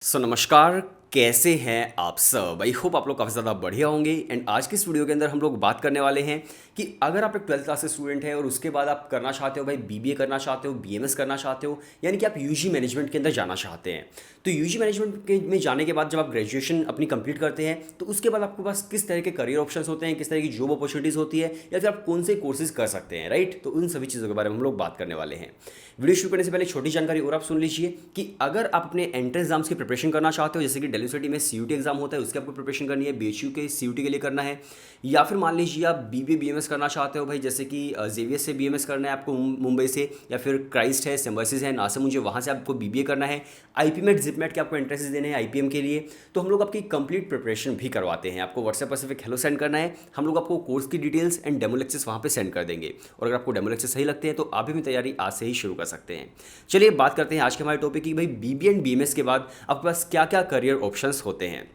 नमस्कार। कैसे हैं आप सब? आई होप आप लोग काफ़ी ज़्यादा बढ़िया होंगे। एंड आज की इस वीडियो के अंदर हम लोग बात करने वाले हैं कि अगर आप एक 12th क्लास के स्टूडेंट हैं और उसके बाद आप करना चाहते हो भाई बीबीए करना चाहते हो, बीएमएस करना चाहते हो, यानी कि आप यूजी मैनेजमेंट के अंदर जाना चाहते हैं। तो यूजी मैनेजमेंट के में जाने के बाद जब आप ग्रेजुएशन अपनी कंप्लीट करते हैं तो उसके बाद आपके पास किस तरह के करियर ऑप्शंस होते हैं, किस तरह की जॉब अपॉर्चुनिटीज़ होती है, या फिर आप कौन से कोर्सेज कर सकते हैं, राइट। तो उन सभी चीज़ों के बारे में हम लोग बात करने वाले हैं। वीडियो शुरू करने से पहले छोटी जानकारी और आप सुन लीजिए कि अगर आप अपने एंट्रेंस एग्जाम्स की प्रिपरेशन करना चाहते हो, जैसे कि दिल्ली यूनिवर्सिटी में सीयूटी एग्जाम होता है उसकी आपको प्रिपरेशन करनी है, बीएचयू के सीयूटी के लिए करना है, या फिर मान लीजिए आप बीबीए बीएमएस करना चाहते हो भाई, जैसे कि जेवीएस से बीएमएस करना है आपको मुंबई से, या फिर क्राइस्ट है, सिम्बायोसिस है, नासा मुझे वहाँ से आपको बीबीए करना है, आईपीमेट जिपमेट के आपको एंट्रेंस देने हैं आईपीएम के लिए। तो हम लोग आपकी कंप्लीट प्रिपरेशन भी करवाते हैं। आपको व्हाट्सएप पर सिर्फ एक हेलो सेंड करना है, हम लोग आपको कोर्स की डिटेल्स एंड डेमो लेक्चर्स वहाँ पे सेंड कर देंगे। और अगर आपको डेमो लेक्चर सही लगते हैं तो आप भी अपनी तैयारी आज से ही शुरू कर सकते हैं। चलिए बात करते हैं आज के हमारे टॉपिक की, भाई बीबीए एंड बीएमएस के बाद आपके पास क्या क्या करियर ऑप्शंस होते हैं।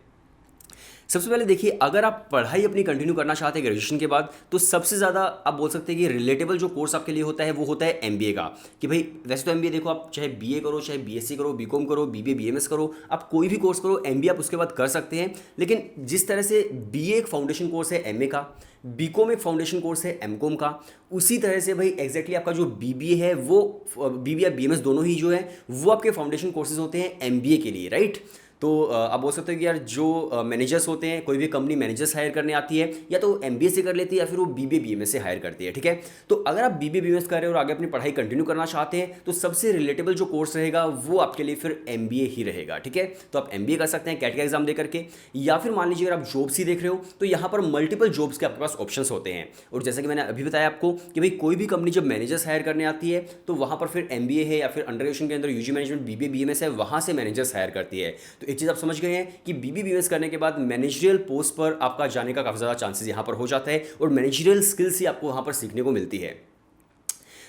सबसे पहले देखिए, अगर आप पढ़ाई अपनी कंटिन्यू करना चाहते हैं ग्रेजुएशन के बाद, तो सबसे ज़्यादा आप बोल सकते हैं कि रिलेटेबल जो कोर्स आपके लिए होता है वो होता है एमबीए का। कि भाई वैसे तो एमबीए देखो, आप चाहे बीए करो, चाहे बीएससी करो, बीकॉम करो, बीबीए बीएमएस करो, आप कोई भी कोर्स करो, एमबीए आप उसके बाद कर सकते हैं। लेकिन जिस तरह से बीए एक फाउंडेशन कोर्स है एमए का, बीकॉम एक फाउंडेशन कोर्स है एमकॉम का, उसी तरह से भाई एग्जैक्टली आपका जो बीबीए है वो बीबीए या बीएमएस दोनों ही जो है वो आपके फाउंडेशन कोर्सेज होते हैं एमबीए के लिए, राइट। तो आप बोल सकते हो कि यार जो मैनेजर्स होते हैं, कोई भी कंपनी मैनेजर्स हायर करने आती है या तो एमबीए से कर लेती है या फिर वो बीबीए बीएमएस से हायर करती है, ठीक है। तो अगर आप बीबीए बीएमएस कर रहे हो और आगे अपनी पढ़ाई कंटिन्यू करना चाहते हैं तो सबसे रिलेटेबल जो कोर्स रहेगा वो आपके लिए फिर एमबीए ही रहेगा, ठीक है। तो आप एमबीए कर सकते हैं कैट का एग्जाम दे करके, या फिर मान लीजिए अगर आप जॉब्स ही देख रहे हो तो यहाँ पर मल्टीपल जॉब्स के आपके पास ऑप्शंस होते हैं। और जैसे कि मैंने अभी बताया आपको कि भाई कोई भी कंपनी जब मैनेजर्स हायर करने आती है तो वहाँ पर फिर एमबीए है या फिर अंडर ग्रेजुएशन के अंदर यूजी मैनेजमेंट बीबीए बीएमएस है, वहाँ से मैनेजर्स हायर करती है। तो एक चीज़ आप समझ गए हैं कि बीबी बीएमएस करने के बाद मैनेजरियल पोस्ट पर आपका जाने का काफ़ी ज़्यादा चांसेस यहाँ पर हो जाता है और मैनेजरियल स्किल्स ही आपको वहाँ पर सीखने को मिलती है।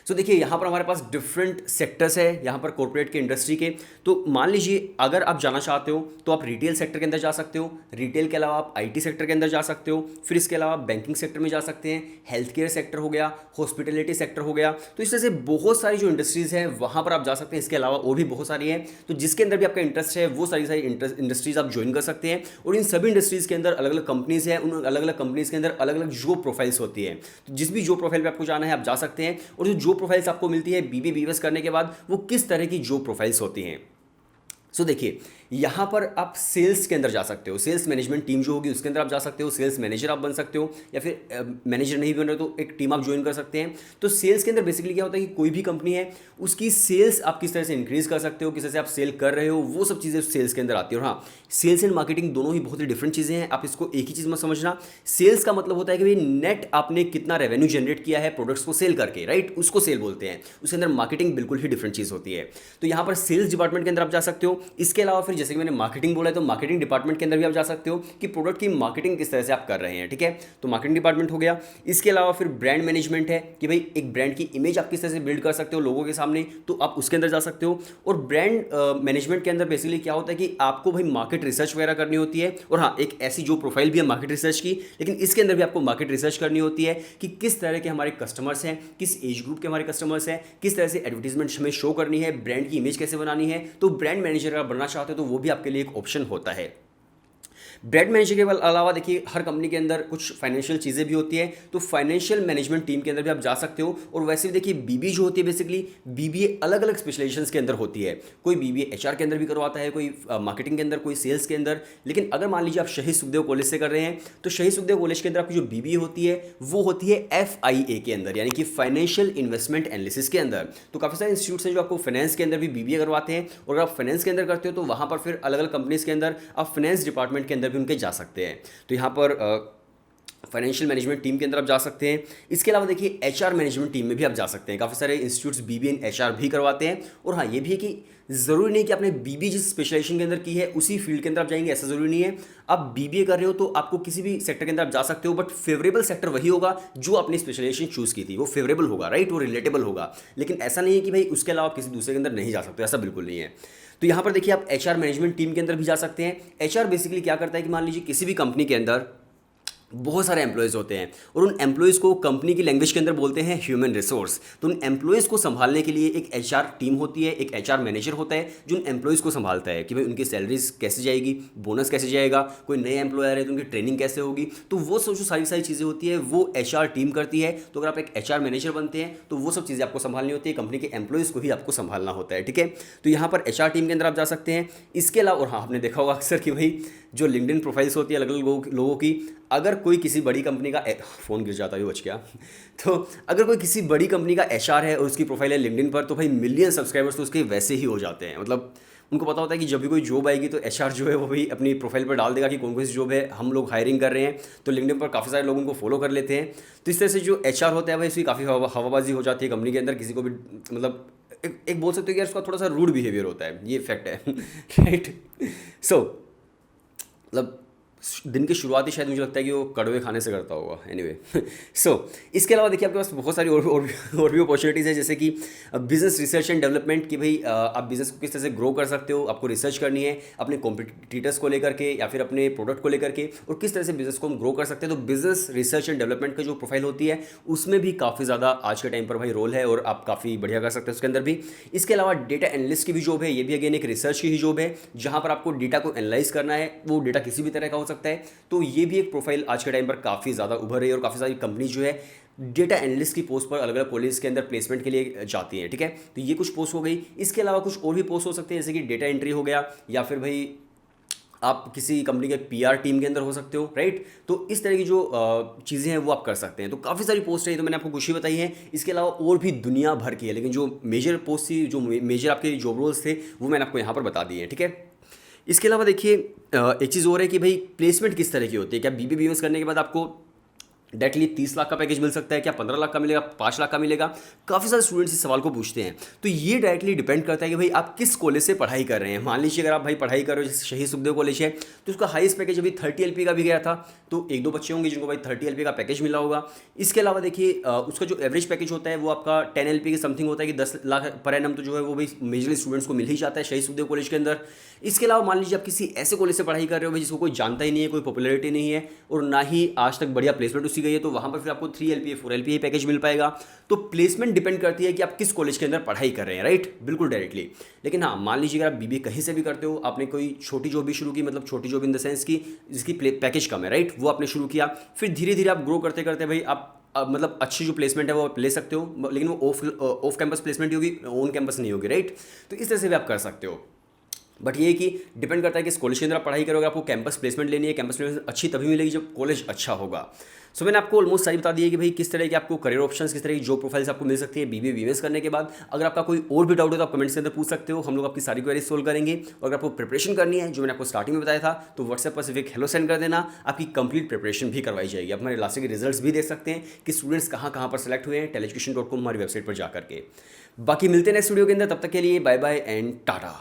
सो देखिए यहाँ पर हमारे पास डिफरेंट सेक्टर्स है यहाँ पर कॉर्पोरेट के, इंडस्ट्री के। तो मान लीजिए अगर आप जाना चाहते हो तो आप रिटेल सेक्टर के अंदर जा सकते हो, रिटेल के अलावा आप आईटी सेक्टर के अंदर जा सकते हो, फिर इसके अलावा बैंकिंग सेक्टर में जा सकते हैं, हेल्थ केयर सेक्टर हो गया, हॉस्पिटलिटी सेक्टर हो गया। तो इस तरह से बहुत सारी जो इंडस्ट्रीज़ हैं वहाँ पर आप जा सकते हैं। इसके अलावा और भी बहुत सारी हैं, तो जिसके अंदर भी आपका इंटरेस्ट है वो सारी इंडस्ट्रीज़ आप ज्वाइन कर सकते हैं। और इन सभी इंडस्ट्रीज़ के अंदर अलग अलग कंपनीज़ हैं, उन अलग अलग कंपनीज़ के अंदर अलग अलग जॉब प्रोफाइल्स होती है। तो जिस भी जॉब प्रोफाइल पर आपको जाना है आप जा सकते हैं। और जो जॉब प्रोफाइल्स आपको मिलती है बीबीए बीएमएस करने के बाद वो किस तरह की जॉब प्रोफाइल्स होती हैं। सो देखिए यहाँ पर आप सेल्स के अंदर जा सकते हो, सेल्स मैनेजमेंट टीम जो होगी उसके अंदर आप जा सकते हो, सेल्स मैनेजर आप बन सकते हो, या फिर मैनेजर नहीं बन रहे तो एक टीम आप ज्वाइन कर सकते हैं। तो सेल्स के अंदर बेसिकली क्या होता है कि कोई भी कंपनी है उसकी सेल्स आप किस तरह से इंक्रीज कर सकते हो, किस तरह से आप सेल कर रहे हो, वो सब चीज़ें सेल्स के अंदर आती है। और हाँ, सेल्स एंड मार्केटिंग दोनों ही बहुत ही डिफरेंट चीज़ें हैं, आप इसको एक ही चीज़ में समझना। सेल्स का मतलब होता है कि भाई नेट आपने कितना रेवेन्यू जनरेट किया है प्रोडक्ट्स को सेल करके, राइट, उसको सेल बोलते हैं। उसके अंदर मार्केटिंग बिल्कुल ही डिफरेंट चीज़ होती है। तो यहाँ पर सेल्स डिपार्टमेंट के अंदर आप जा सकते हो। इसके अलावा फिर जैसे कि मैंने मार्केटिंग बोला है तो मार्केटिंग डिपार्टमेंट के अंदर भी आप जा सकते हो कि प्रोडक्ट की मार्केटिंग किस तरह से आप कर रहे हैं, ठीक है। तो मार्केटिंग डिपार्टमेंट हो गया। इसके अलावा फिर ब्रांड मैनेजमेंट है कि भाई एक ब्रांड की इमेज आप किस तरह से बिल्ड कर सकते हो लोगों के सामने, तो आप उसके अंदर जा सकते हो। और ब्रांड मैनेजमेंट के अंदर बेसिकली क्या होता है कि आपको भाई मार्केट रिसर्च वगैरह करनी होती है। और हाँ, एक ऐसी जो प्रोफाइल भी है मार्केट रिसर्च की, लेकिन इसके अंदर भी आपको मार्केट रिसर्च करनी होती है कि किस तरह के हमारे कस्टमर्स हैं, किस एज ग्रुप के हमारे कस्टमर्स हैं, किस तरह से एडवर्टीजमेंट हमें शो करनी है, ब्रांड की इमेज कैसे बनानी है। तो ब्रांड मैनेजर अगर बनना चाहते हो तो वो भी आपके लिए एक ऑप्शन होता है। ब्रांड मैनेजर के अलावा देखिए हर कंपनी के अंदर कुछ फाइनेंशियल चीज़ें भी होती है, तो फाइनेंशियल मैनेजमेंट टीम के अंदर भी आप जा सकते हो। और वैसे भी देखिए बीबीए जो होती है बेसिकली बीबीए अलग अलग स्पेशलाइजेशंस के अंदर होती है। कोई बीबीए एचआर के अंदर भी करवाता है, कोई मार्केटिंग के अंदर, कोई सेल्स के अंदर। लेकिन अगर मान लीजिए आप शहीद सुखदेव कॉलेज से कर रहे हैं तो शहीद सुखदेव कॉलेज के अंदर आपकी जो बीबीए होती है वो होती है एफआईए के अंदर, यानी कि फाइनेंशियल इन्वेस्टमेंट एनालिसिस के अंदर। तो काफ़ी सारे इंस्टीट्यूट्स हैं जो आपको फाइनेंस के अंदर भी बीबीए करवाते हैं। और अगर आप फाइनेंस के अंदर करते हो तो वहाँ पर फिर अलग अलग कंपनीज के अंदर आप फाइनेंस डिपार्टमेंट के अंदर भी उनके जा सकते हैं। तो यहाँ पर फाइनेंशियल मैनेजमेंट टीम के अंदर आप जा सकते हैं। इसके अलावा देखिए एचआर मैनेजमेंट टीम में भी आप जा सकते हैं। काफ़ी सारे इंस्टीट्यूट्स बीबीए इन एचआर भी करवाते हैं। और हाँ, ये भी है कि ज़रूरी नहीं कि आपने बीबीए जिस स्पेशलाइजेशन के अंदर की है उसी फील्ड के अंदर आप जाएंगे, ऐसा ज़रूरी नहीं है। आप बीबीए कर रहे हो तो आपको किसी भी सेक्टर के अंदर आप जा सकते हो, बट फेवरेबल सेक्टर वही होगा जो आपने स्पेशलाइजेशन चूज़ की थी, वो फेवरेबल होगा, राइट, वो रिलेटेबल होगा। लेकिन ऐसा नहीं है कि भाई उसके अलावा आप किसी दूसरे के अंदर नहीं जा सकते, ऐसा बिल्कुल नहीं है। तो यहाँ पर देखिए आप एचआर मैनेजमेंट टीम के अंदर भी जा सकते हैं। एचआर बेसिकली क्या करता है कि मान लीजिए किसी भी कंपनी के अंदर बहुत सारे एम्प्लॉयज़ होते हैं और उन एम्प्लॉयज़ को कंपनी की लैंग्वेज के अंदर बोलते हैं ह्यूमन रिसोर्स। तो उन एम्प्लॉयज़ को संभालने के लिए एक एचआर टीम होती है, एक एचआर मैनेजर होता है जो उन एम्प्लॉयज़ को संभालता है कि भाई उनकी सैलरीज कैसे जाएगी, बोनस कैसे जाएगा, कोई नए एम्प्लॉयर है तो उनकी ट्रेनिंग कैसे होगी। तो वो सब जो सारी सारी चीज़ें होती है वो एचआर टीम करती है। तो अगर आप एक एचआर मैनेजर बनते हैं तो वो सब चीज़ें आपको संभालनी होती है, कंपनी के एम्प्लॉयज़ को ही आपको संभालना होता है, ठीक है। तो यहाँ पर एचआर टीम के अंदर आप जा सकते हैं। इसके अलावा, और हाँ, आपने देखा होगा अक्सर कि भाई जो लिंक्डइन प्रोफाइल्स होती है अलग अलग लोगों की, अगर कोई किसी बड़ी कंपनी का फ़ोन गिर जाता है, बच गया तो अगर कोई किसी बड़ी कंपनी का एचआर है और उसकी प्रोफाइल है लिंक्डइन पर, तो भाई मिलियन सब्सक्राइबर्स तो उसके वैसे ही हो जाते हैं। मतलब उनको पता होता है कि जब भी कोई जॉब आएगी तो एचआर जो है वो भी अपनी प्रोफाइल पर डाल देगा कि कौन कौन सी जॉब है, हम लोग हायरिंग कर रहे हैं। तो लिंक्डइन पर काफ़ी सारे लोग उनको फॉलो कर लेते हैं। तो इस तरह से जो एचआर होता है भाई उसकी काफ़ी हवाबाजी हो जाती है कंपनी के अंदर। किसी को भी मतलब एक बोल सकते हो कि यार उसका थोड़ा सा रूड बिहेवियर होता है, ये फैक्ट है राइट। सो मतलब दिन की शुरुआत ही शायद मुझे लगता है कि वो कड़वे खाने से करता होगा। एनीवे सो इसके अलावा देखिए आपके पास बहुत सारी और भी अपॉर्चुनिटीज़ है, जैसे कि बिजनेस रिसर्च एंड डेवलपमेंट की भाई आप बिजनेस को किस तरह से ग्रो कर सकते हो। आपको रिसर्च करनी है अपने कॉम्पिटिटर्स को लेकर के या फिर अपने प्रोडक्ट को लेकर के, और किस तरह से बिजनेस को हम ग्रो कर सकते हैं। तो बिजनेस रिसर्च एंड डेवलपमेंट का जो प्रोफाइल होती है उसमें भी काफ़ी ज़्यादा आज के टाइम पर भाई रोल है और आप काफ़ी बढ़िया कर सकते हैं उसके अंदर भी। इसके अलावा डेटा एनालिस्ट की भी जॉब है, ये भी अगेन एक रिसर्च की ही जॉब है जहाँ पर आपको डेटा को एनालाइज करना है। वो डेटा किसी भी तरह का हो सकता है। तो ये भी एक प्रोफाइल आज के टाइम पर काफ़ी ज़्यादा उभर रही है और काफ़ी सारी कंपनी जो है डेटा एनालिस्ट की पोस्ट पर अलग अलग कॉलेज के अंदर प्लेसमेंट के लिए जाती हैं, ठीक है। तो ये कुछ पोस्ट हो गई। इसके अलावा कुछ और भी पोस्ट हो सकते हैं, जैसे कि डेटा एंट्री हो गया, या फिर भाई आप किसी कंपनी के पीआर टीम के अंदर हो सकते हो, राइट। तो इस तरह की जो चीज़ें हैं वो आप कर सकते हैं। तो काफ़ी सारी पोस्ट है, तो मैंने आपको कुछ ही बताई है। इसके अलावा और भी दुनिया भर की है, लेकिन जो मेजर पोस्ट थी, जो मेजर आपके जॉब रोल्स थे, वो मैंने आपको यहाँ पर बता दिए हैं, ठीक है। इसके अलावा देखिए एक चीज़ और है कि भाई प्लेसमेंट किस तरह की होती है। क्या बीबीएमएस करने के बाद आपको डायरेक्टली 30 लाख का पैकेज मिल सकता है, क्या 15 लाख का मिलेगा, 5 लाख का मिलेगा? काफ़ी सारे स्टूडेंट्स इस सवाल को पूछते हैं। तो ये डायरेक्टली डिपेंड करता है कि भाई आप किस कॉलेज से पढ़ाई कर रहे हैं। मान लीजिए अगर आप भाई पढ़ाई कर रहे हो जैसे शहीद सुखदेव कॉलेज है, तो उसका हाईएस्ट पैकेज अभी 30 LP का भी गया था। तो एक दो बच्चे होंगे जिनको भाई 30 LP का पैकेज मिला होगा। इसके अलावा देखिए उसका जो एवरेज पैकेज होता है वो आपका 10 LP के समथिंग होता है, कि 10 लाख पर एनम तो जो है वो भाई मेजरली स्टूडेंट्स को मिल ही जाता है शहीद सुखदेव कॉलेज के अंदर। इसके अलावा मान लीजिए आप किसी ऐसे कॉलेज से पढ़ाई कर रहे हो भाई जिसको कोई जानता ही नहीं है, कोई पॉपुलैरिटी नहीं है और ना ही आज तक बढ़िया प्लेसमेंट उसकी गई है, तो वहाँ पर फिर आपको 3 LPA 4 LPA पैकेज मिल पाएगा। तो प्लेसमेंट डिपेंड करती है कि आप किस कॉलेज के अंदर पढ़ाई कर रहे हैं, राइट, बिल्कुल डायरेक्टली। लेकिन हाँ, मान लीजिए अगर आप बीबीए कहीं से भी करते हो, आपने कोई छोटी जॉब भी शुरू की, मतलब छोटी जॉब इन द सेंस की जिसकी पैकेज कम है, राइट, वो आपने शुरू किया, फिर धीरे धीरे आप ग्रो करते करते भाई आप मतलब अच्छी जो प्लेसमेंट है वो आप ले सकते हो, लेकिन वो ऑफ कैंपस प्लेसमेंट होगी, ऑन कैंपस नहीं होगी, राइट। तो इस तरह से भी आप कर सकते हो। बट ये कि डिपेंड करता है कि इस कॉलेज के अंदर आप पढ़ाई करोगे, आपको कैंपस प्लेसमेंट लेनी है। कैंपस प्लेसमेंट अच्छी तभी मिलेगी जब कॉलेज अच्छा होगा। सो मैंने आपको ऑलमोस्ट सारी बता दी है कि भाई किस तरह के आपको करियर ऑप्शंस, किस तरह की जॉब प्रोफाइल्स आपको मिल सकती है बीबीए बीएमएस करने के बाद। अगर आपका कोई और भी डाउट है तो आप कमेंट्स के अंदर पूछ सकते हो, हम लोग आपकी सारी क्वेरीज सोल्व करेंगे। और अगर आपको प्रिपरेशन करनी है, जो मैंने आपको स्टार्टिंग में बताया था, तो व्हाट्सएप पर सिर्फ एक हेलो सेंड कर देना, आपकी कंप्लीट प्रिपरेशन भी करवाई जाएगी। आप हमारे लास्ट के रिजल्ट्स भी देख सकते हैं कि स्टूडेंट्स कहाँ कहाँ पर सेलेक्ट हुए हैं teleducation.com हमारी वेबसाइट पर जा करके। बाकी मिलते हैं नेक्स्ट वीडियो के अंदर, तब तक के लिए बाय बाय एंड टाटा।